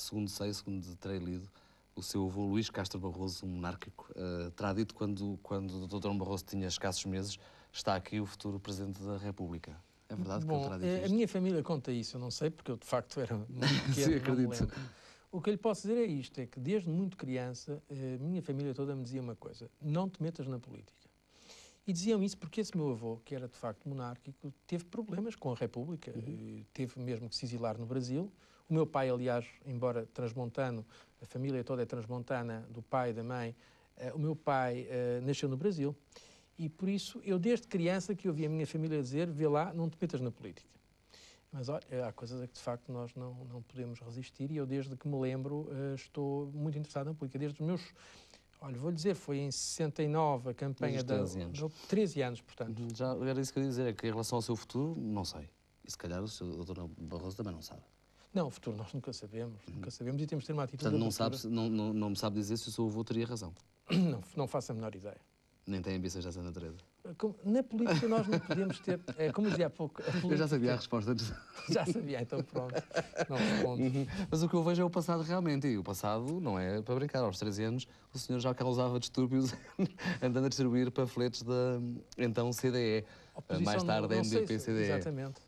segundo terei lido, o seu avô Luís Castro Barroso, um monárquico, terá dito quando o Dr. Dom Barroso tinha escassos meses: está aqui o futuro Presidente da República. É verdade que ele terá dito a isto? minha família conta isso, eu não sei, porque eu de facto era muito pequeno. Sim, não me acredito. lembro. O que eu lhe posso dizer é isto, é que desde muito criança, a minha família toda me dizia uma coisa: não te metas na política. E diziam isso porque esse meu avô, que era de facto monárquico, teve problemas com a República, teve mesmo que se exilar no Brasil. O meu pai, aliás, embora transmontano, a família toda é transmontana, do pai e da mãe, o meu pai nasceu no Brasil. E por isso, eu desde criança que ouvi a minha família dizer: vê lá, não te metas na política. Mas olha, há coisas a que de facto nós não podemos resistir, e eu desde que me lembro estou muito interessado na política. Desde os meus, olha, vou-lhe dizer, foi em 69 a campanha Desde os 13 anos. 13 anos, portanto. Já era isso que eu ia dizer, é que em relação ao seu futuro, não sei. E se calhar o seu Dr. Barroso também não sabe. Não, o futuro nós nunca sabemos e temos de ter uma atitude. Portanto, não me sabe dizer se o seu avô teria razão. Não faço a menor ideia. Nem tem ambições dessa natureza. Na política nós não podemos ter, como dizia há pouco... Eu já sabia a resposta. Já sabia, então pronto, não respondo. Mas o que eu vejo é o passado realmente, e o passado não é para brincar. Aos 13 anos o senhor já causava distúrbios andando a distribuir panfletos da então CDE, mais tarde NDP-CDE. Exatamente.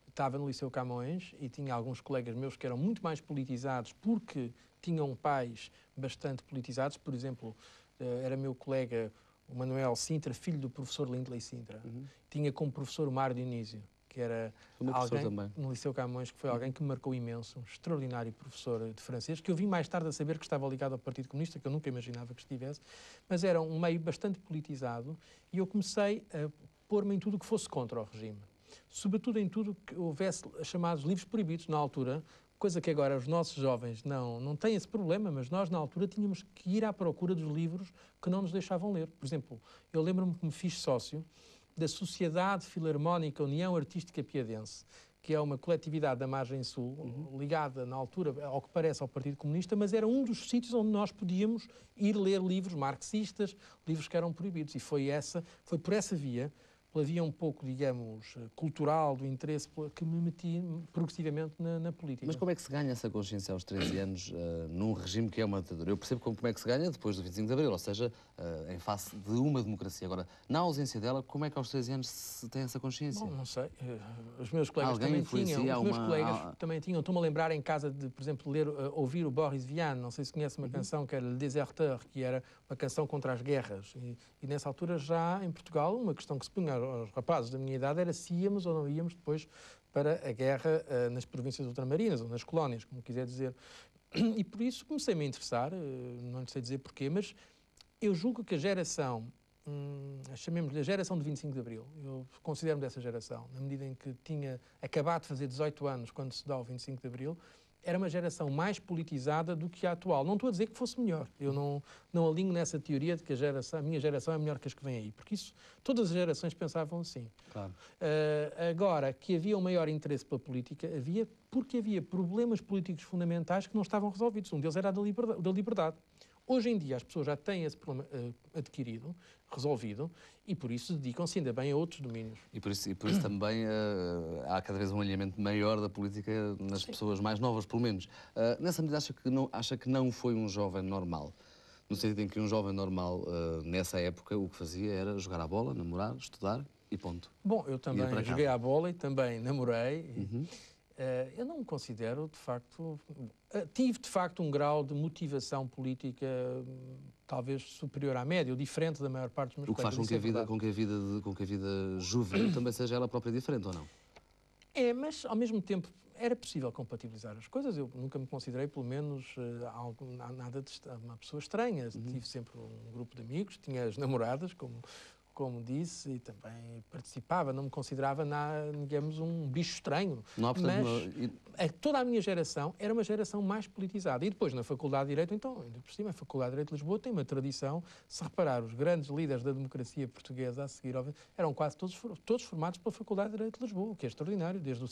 Estava no Liceu Camões e tinha alguns colegas meus que eram muito mais politizados porque tinham pais bastante politizados. Por exemplo, era meu colega o Manuel Sintra, filho do professor Lindley Sintra. Tinha como professor o Mário Dionísio, que era alguém no Liceu Camões, que foi alguém que me marcou imenso, um extraordinário professor de francês, que eu vim mais tarde a saber que estava ligado ao Partido Comunista, que eu nunca imaginava que estivesse, mas era um meio bastante politizado, e eu comecei a pôr-me em tudo que fosse contra o regime. Sobretudo em tudo que houvesse chamados livros proibidos na altura, coisa que agora os nossos jovens não têm esse problema, mas nós na altura tínhamos que ir à procura dos livros que não nos deixavam ler. Por exemplo, eu lembro-me que me fiz sócio da Sociedade Filarmónica União Artística Piadense, que é uma coletividade da Margem Sul, ligada na altura, ao que parece, ao Partido Comunista, mas era um dos sítios onde nós podíamos ir ler livros marxistas, livros que eram proibidos. E foi por essa via, pela via um pouco, digamos, cultural, do interesse, que me meti progressivamente na política. Mas como é que se ganha essa consciência aos 13 anos num regime que é uma ditadura? Eu percebo como é que se ganha depois do 25 de Abril, ou seja, em face de uma democracia. Agora, na ausência dela, como é que aos 13 anos se tem essa consciência? Bom, não sei. Os meus colegas também tinham. Os meus colegas também tinham. Estou-me a lembrar em casa de, por exemplo, ouvir o Boris Vian. Não sei se conhece uma canção que era Le Déserteur, que era uma canção contra as guerras. E nessa altura, já em Portugal, uma questão que se punha aos rapazes da minha idade era se íamos ou não íamos depois para a guerra nas províncias ultramarinas ou nas colónias, como quiser dizer. E por isso comecei-me a interessar, não lhe sei dizer porquê, mas eu julgo que a geração, chamemos-lhe a geração de 25 de Abril, eu considero-me dessa geração, na medida em que tinha acabado de fazer 18 anos quando se dá o 25 de Abril, era uma geração mais politizada do que a atual. Não estou a dizer que fosse melhor. Eu não alinho nessa teoria de que a minha geração é melhor que as que vêm aí. Porque isso, todas as gerações pensavam assim. Claro. Agora, que havia um maior interesse pela política, porque havia problemas políticos fundamentais que não estavam resolvidos. Um deles era da liberdade. Hoje em dia as pessoas já têm esse problema adquirido, resolvido, e por isso dedicam-se ainda bem a outros domínios. E por isso também há cada vez um alinhamento maior da política nas pessoas mais novas, pelo menos. Nessa medida, acha que não foi um jovem normal? No sentido em que um jovem normal, nessa época, o que fazia era jogar à bola, namorar, estudar e ponto. Bom, eu também joguei à bola e também namorei. Eu não me considero, de facto... tive, de facto, um grau de motivação política talvez superior à média, ou diferente da maior parte dos meus colegas. O que faz com que a vida juvenil também seja ela própria diferente, ou não? É, mas, ao mesmo tempo, era possível compatibilizar as coisas. Eu nunca me considerei, pelo menos, nada de uma pessoa estranha. Tive sempre um grupo de amigos, tinha as namoradas, como disse, e também participava, não me considerava, digamos, um bicho estranho. Não há, portanto, mas toda a minha geração era uma geração mais politizada. E depois, na Faculdade de Direito, então, ainda por cima, a Faculdade de Direito de Lisboa tem uma tradição, se reparar, os grandes líderes da democracia portuguesa a seguir, eram quase todos formados pela Faculdade de Direito de Lisboa, o que é extraordinário, desde o